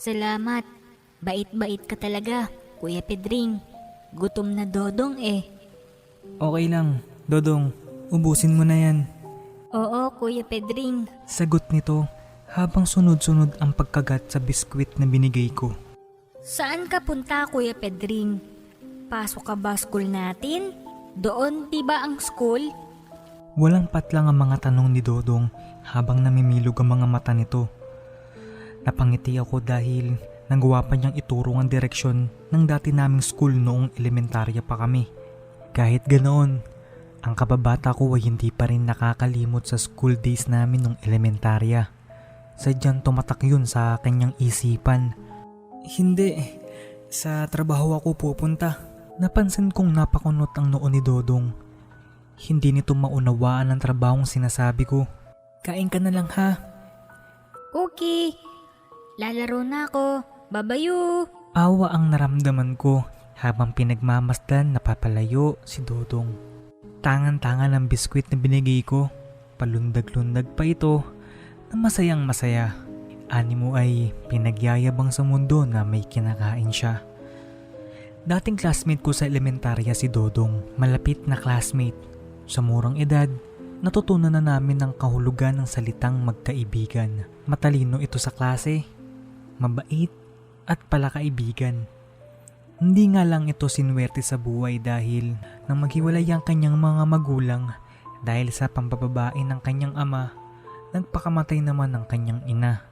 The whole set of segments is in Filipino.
Salamat. Bait-bait ka talaga, Kuya Pedring. Gutom na Dodong eh. Okay lang, Dodong. Ubusin mo na yan. Oo, Kuya Pedring. Sagot nito habang sunod-sunod ang pagkagat sa biskwit na binigay ko. Saan ka punta, Kuya Pedring? Pasok ka ba school natin? Doon, di ba ang school? Walang patlang ang mga tanong ni Dodong habang namimilog ang mga mata nito. Napangiti ako dahil nagawa pa niyang ituro ang direksyon ng dati naming school noong elementarya pa kami. Kahit ganoon, ang kababata ko ay hindi pa rin nakakalimot sa school days namin noong elementarya. Sadyang tumatak yun sa kanyang isipan. Hindi, sa trabaho ako pupunta. Napansin kong napakunot ang noo ni Dodong. Hindi nito maunawaan ang trabahong sinasabi ko. Kain ka na lang ha. Okay. Lalaro na ako. Babayu. Awa ang naramdaman ko habang pinagmamasdan na papalayo si Dodong. Tangan-tangan ang biskwit na binigay ko. Palundag-lundag pa ito na masayang masaya. Animo ay pinagyayabang sa mundo na may kinakain siya. Dating classmate ko sa elementarya si Dodong, malapit na classmate. Sa murang edad, natutunan na namin ang kahulugan ng salitang magkaibigan. Matalino ito sa klase, mabait at palakaibigan. Hindi nga lang ito sinuwerte sa buhay dahil nang maghiwalay ang kanyang mga magulang dahil sa pambababae ng kanyang ama, nagpakamatay naman ang kanyang ina.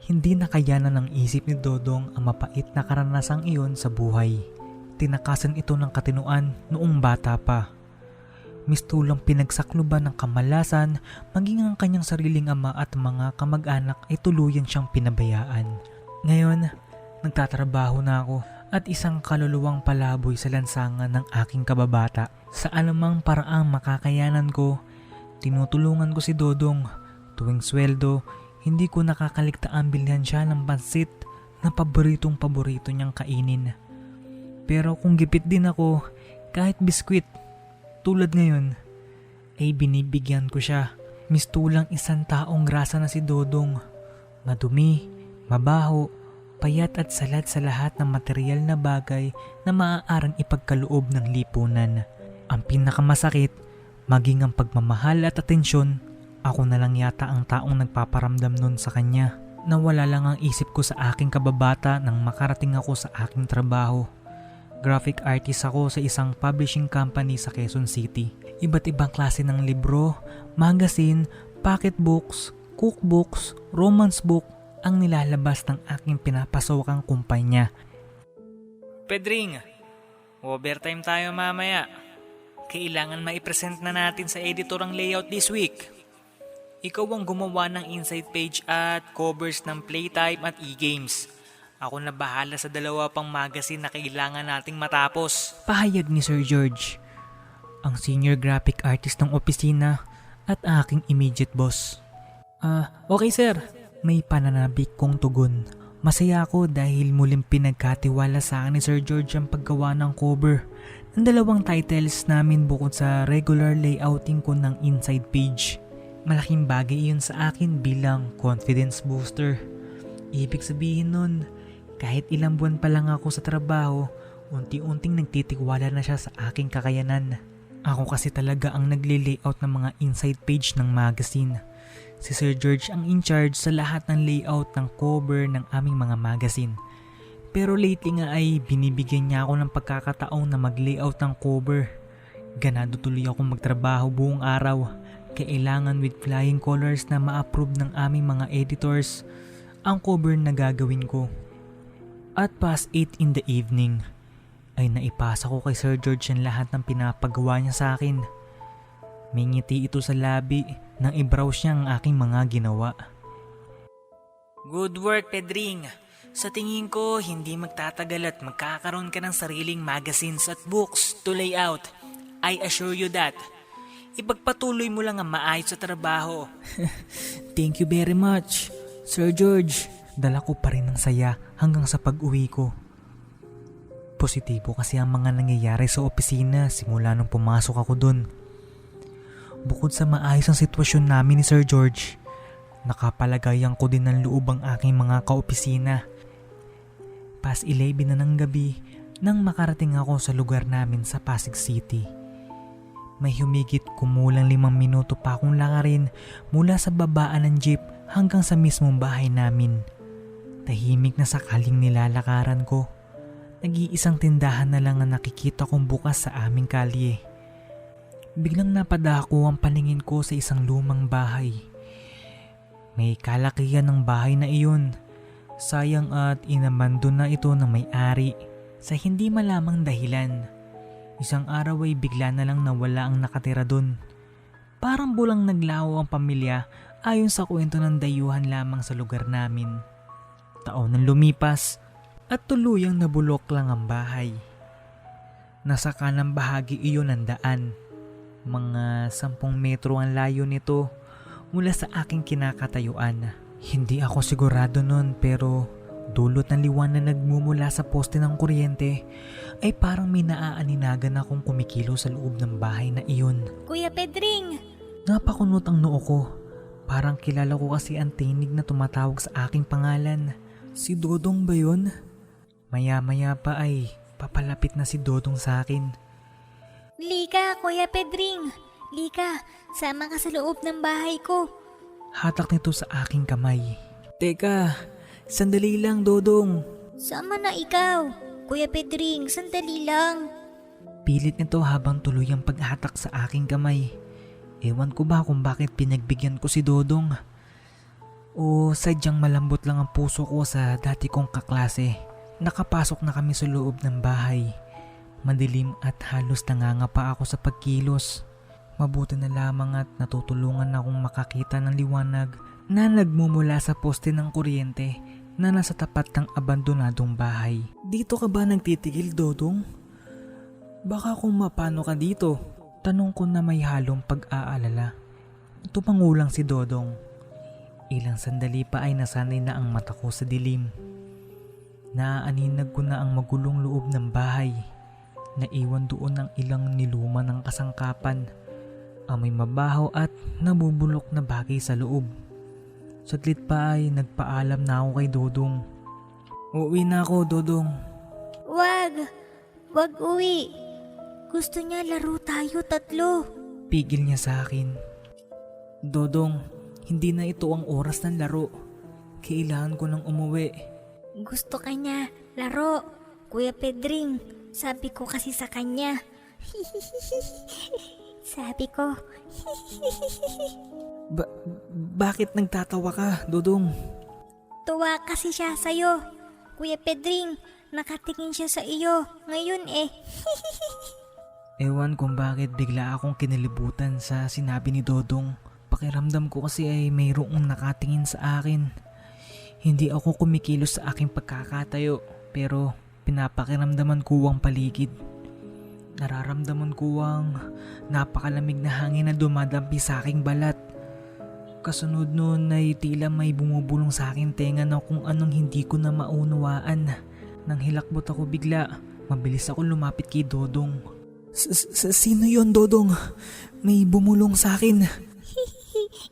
Hindi nakayanan ng isip ni Dodong ang mapait na karanasang iyon sa buhay. Tinakasan ito ng katinuan noong bata pa. Mistulang pinagsakluban ng kamalasan, maging ang kanyang sariling ama at mga kamag-anak ay tuluyan siyang pinabayaan. Ngayon, nagtatrabaho na ako at isang kaluluwang palaboy sa lansangan ng aking kababata. Sa anumang paraang makakayanan ko, tinutulungan ko si Dodong. Tuwing sweldo, hindi ko nakakaligtaan bilhan siya ng pansit na paboritong-paborito niyang kainin. Pero kung gipit din ako, kahit biskwit, tulad ngayon, ay binibigyan ko siya. Mistulang isang taong grasa na si Dodong. Madumi, mabaho, payat at salat sa lahat ng material na bagay na maaarang ipagkaloob ng lipunan. Ang pinakamasakit, maging ang pagmamahal at atensyon, ako na lang yata ang taong nagpaparamdam nun sa kanya. Nawala lang ang isip ko sa aking kababata nang makarating ako sa aking trabaho. Graphic artist ako sa isang publishing company sa Quezon City. Iba't ibang klase ng libro, magazine, pocketbooks, cookbooks, romance book ang nilalabas ng aking pinapasokang kumpanya. Pedring, overtime tayo mamaya. Kailangan maipresent na natin sa editor ang layout this week. Ikaw ang gumawa ng inside page at covers ng Playtime at e-games. Ako na bahala sa dalawa pang magazine na kailangan nating matapos. Pahayag ni Sir George, ang senior graphic artist ng opisina at aking immediate boss. Okay sir. May pananabik kong tugon. Masaya ako dahil muling pinagkatiwala sa akin ni Sir George ang paggawa ng cover ng dalawang titles namin bukod sa regular layouting ko ng inside page. Malaking bagay iyon sa akin bilang confidence booster. Ibig sabihin nun, kahit ilang buwan pa lang ako sa trabaho, unti-unting nagtitiwala na siya sa aking kakayanan. Ako kasi talaga ang nagle-layout ng mga inside page ng magazine. Si Sir George ang in-charge sa lahat ng layout ng cover ng aming mga magazine. Pero lately nga ay binibigyan niya ako ng pagkakataong na mag-layout ng cover. Ganado tuloy ako magtrabaho buong araw. Kailangan with flying colors na ma-approve ng aming mga editors ang cover na gagawin ko. At past 8 in the evening ay naipasa ko kay Sir George ang lahat ng pinapagawa niya sa akin. May ngiti ito sa labi nang i-browse niya ang aking mga ginawa. Good work, Pedring. Sa tingin ko, hindi magtatagal at magkakaroon ka ng sariling magazines at books to lay out. I assure you that. Ipagpatuloy mo lang ang maayos sa trabaho. Thank you very much, Sir George. Dala ko pa rin ng saya hanggang sa pag-uwi ko. Positibo kasi ang mga nangyayari sa opisina simula nung pumasok ako dun. Bukod sa maayos ang sitwasyon namin ni Sir George, nakapalagayan ko din ng loob ang aking mga kaopisina. past 11 na ng gabi nang makarating ako sa lugar namin sa Pasig City. May humigit kumulang 5 minuto pa akong lakarin mula sa babaan ng jeep hanggang sa mismong bahay namin. Tahimik na sakaling nilalakaran ko. Nag-iisang tindahan na lang ang nakikita kong bukas sa aming kalye. Biglang napadako ang paningin ko sa isang lumang bahay. May kalakihan ng bahay na iyon. Sayang at inabandon na ito ng may-ari sa hindi malamang dahilan. Isang araw ay bigla na lang nawala ang nakatira dun. Parang bulang naglaho ang pamilya ayon sa kwento ng dayuhan lamang sa lugar namin. Taon nang lumipas at tuluyang nabulok lang ang bahay. Nasa kanang bahagi iyon ng daan. Mga 10 metro ang layo nito mula sa aking kinakatayuan. Hindi ako sigurado nun pero dulot ng liwan na nagmumula sa poste ng kuryente ay parang may naaaninagan akong kumikilo sa loob ng bahay na iyon. Kuya Pedring! Napakunot ang noo ko. Parang kilala ko kasi ang tinig na tumatawag sa aking pangalan. Si Dodong ba yun? Maya-maya pa ay papalapit na si Dodong sa akin. Lika, Kuya Pedring! Lika, sama ka sa loob ng bahay ko. Hatak nito sa aking kamay. Teka, sandali lang Dodong. Sama na ikaw. Kuya Pedring, sandali lang. Pilit nito habang tuloy ang paghatak sa aking kamay. Ewan ko ba kung bakit pinagbigyan ko si Dodong. O sadyang malambot lang ang puso ko sa dati kong kaklase. Nakapasok na kami sa loob ng bahay. Madilim at halos nangangapa ako sa pagkilos. Mabuti na lamang at natutulungan akong makakita ng liwanag na nagmumula sa poste ng kuryente na nasa tapat ng abandonadong bahay. Dito ka ba nagtitigil, Dodong? Baka kung mapano ka dito. Tanong ko na may halong pag-aalala. Tumangulang si Dodong. Ilang sandali pa ay nasanay na ang mata ko sa dilim. Naaaninag ko na ang magulong loob ng bahay. Naiwan doon ang ilang niluma ng kasangkapan. Amoy mabaho at nabubulok na bagay sa loob. Saglit pa ay nagpaalam na ako kay Dodong. Uuwi na ako, Dodong. Wag uwi. Gusto niya laro tayo 3. Pigil niya sa akin. Dodong, hindi na ito ang oras ng laro. Kailangan ko nang umuwi. Gusto ka niya laro, Kuya Pedring. Sabi ko kasi sa kanya. Sabi ko. Bakit nagtatawa ka, Dodong? Tuwa kasi siya sa'yo. Kuya Pedring, nakatingin siya sa iyo. Ngayon eh. Ewan kung bakit bigla akong kinilibutan sa sinabi ni Dodong. Pakiramdam ko kasi ay mayroong nakatingin sa akin. Hindi ako kumikilos sa aking pagkakatayo pero pinapakiramdaman ko ang paligid. Nararamdaman ko ang napakalamig na hangin na dumadampi sa aking balat. Kasunod noon ay tila may bumubulong sa aking tenga na kung anong hindi ko na maunawaan. Nang hilakbot ako bigla, mabilis ako lumapit kay Dodong. Sino yon, Dodong? May bumulong sa akin.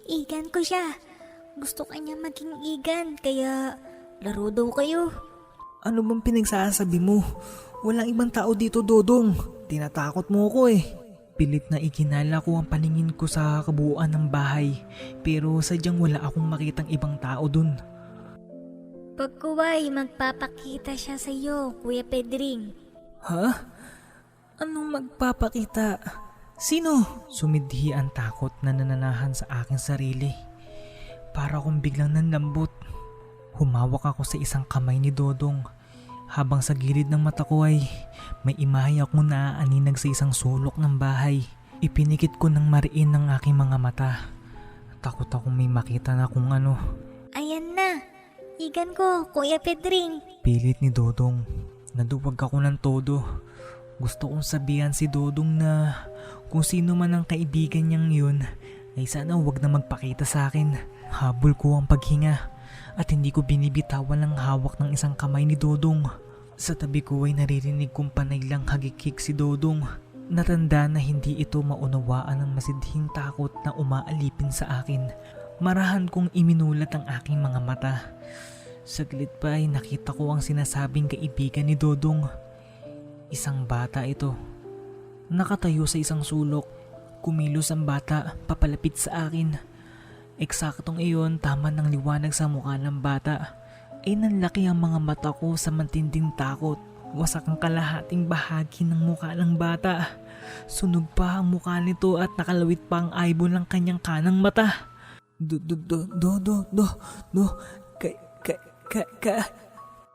Igan ko siya. Gusto kanya maging igan, kaya laro daw kayo. Ano bang pinagsasabi mo? Walang ibang tao dito, Dodong. Tinatakot mo ko eh. Pilit na ikinala ko ang paningin ko sa kabuuan ng bahay, pero sadyang wala akong makitang ibang tao dun. Pagkuway, magpapakita siya sa iyo, Kuya Pedring. Ha? Anong magpapakita? Sino? Sumidhi ang takot na nananahan sa aking sarili. Para akong biglang nanlambot. Humawak ako sa isang kamay ni Dodong. Habang sa gilid ng mata ko ay may imahe akong naaaninag sa isang sulok ng bahay. Ipinikit ko ng mariin ng aking mga mata. Takot akong may makita na kung ano. Ayan na, igan ko, Kuya Pedring. Pilit ni Dodong. Naduwag ako ng todo. Gusto kong sabihan si Dodong na kung sino man ang kaibigan niyang yun ay sana huwag na magpakita sa akin. Habol ko ang paghinga at hindi ko binibitawan ang hawak ng isang kamay ni Dodong. Sa tabi ko ay naririnig kong panay lang hagikik si Dodong. Natanda na hindi ito maunawaan ang masidhing takot na umaalipin sa akin. Marahan kong iminulat ang aking mga mata. Saglit pa ay nakita ko ang sinasabing kaibigan ni Dodong. Isang bata ito. Nakatayo sa isang sulok. Kumilos ang bata papalapit sa akin. Eksaktong iyon, tama ng liwanag sa mukha ng bata. Ay nanlaki ang mga mata ko sa matinding takot. Wasak ang kalahating bahagi ng mukha ng bata. Sunog pa ang mukha nito at nakalawit pa ang eyeball ng kanyang kanang mata.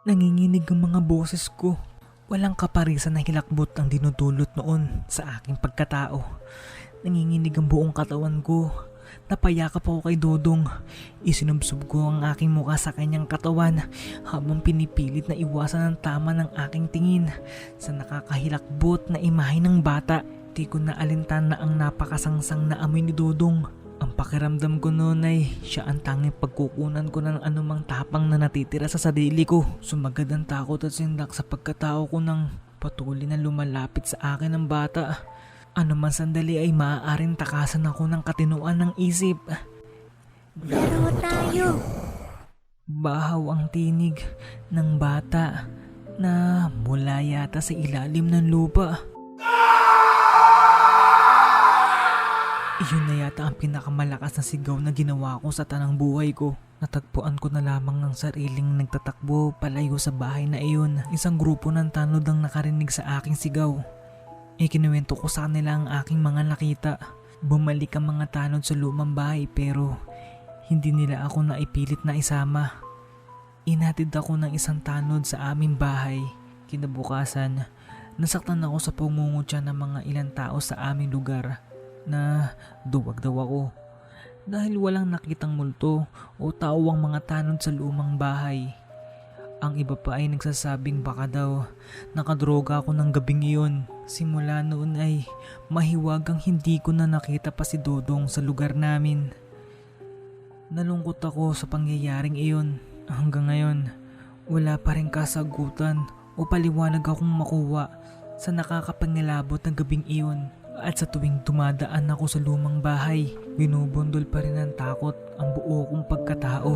Nanginginig ang mga boses ko. Walang kaparisan na hilakbot ang dinudulot noon sa aking pagkatao. Nanginginig ang buong katawan ko. Napayakap ako kay Dodong. Isinubsob ko ang aking mukha sa kanyang katawan habang pinipilit na iwasan ang tama ng aking tingin sa nakakahilakbot na imahe ng bata. Di ko na alintan na ang napakasangsang na amoy ni Dodong. Ang pakiramdam ko noon ay siya ang tanging pagkukunan ko ng anumang tapang na natitira sa sarili ko. Sumagad ang takot at sindak sa pagkatao ko nang patuloy na lumalapit sa akin ang bata. Ano man sandali ay maaaring takasan ako ng katinuan ng isip. Laro tayo! Bahaw ang tinig ng bata na mula yata sa ilalim ng lupa. Iyon na yata ang pinakamalakas na sigaw na ginawa ko sa tanang buhay ko. Natagpuan ko na lamang ang sariling nagtatakbo palayo sa bahay na iyon. Isang grupo ng tanod ang nakarinig sa aking sigaw. Ikinuwento ko sa kanila ang aking mga nakita. Bumalik ang mga tanod sa lumang bahay pero hindi nila ako naipilit na isama. Inatid ako ng isang tanod sa aming bahay. Kinabukasan, nasaktan ako sa pangungutya ng mga ilang tao sa aming lugar na duwag daw ako dahil walang nakitang multo o tao ang mga tanod sa lumang bahay. Ang iba pa ay nagsasabing baka daw nakadroga ako ng gabing iyon. Simula noon ay mahiwagang hindi ko na nakita pa si Dodong sa lugar namin. Nalungkot ako sa pangyayaring iyon. Hanggang ngayon, wala pa rin kasagutan o paliwanag akong makuha sa nakakapangilabot ng gabing iyon. At sa tuwing dumadaan ako sa lumang bahay, binubundol pa rin ng takot ang buo kong pagkatao.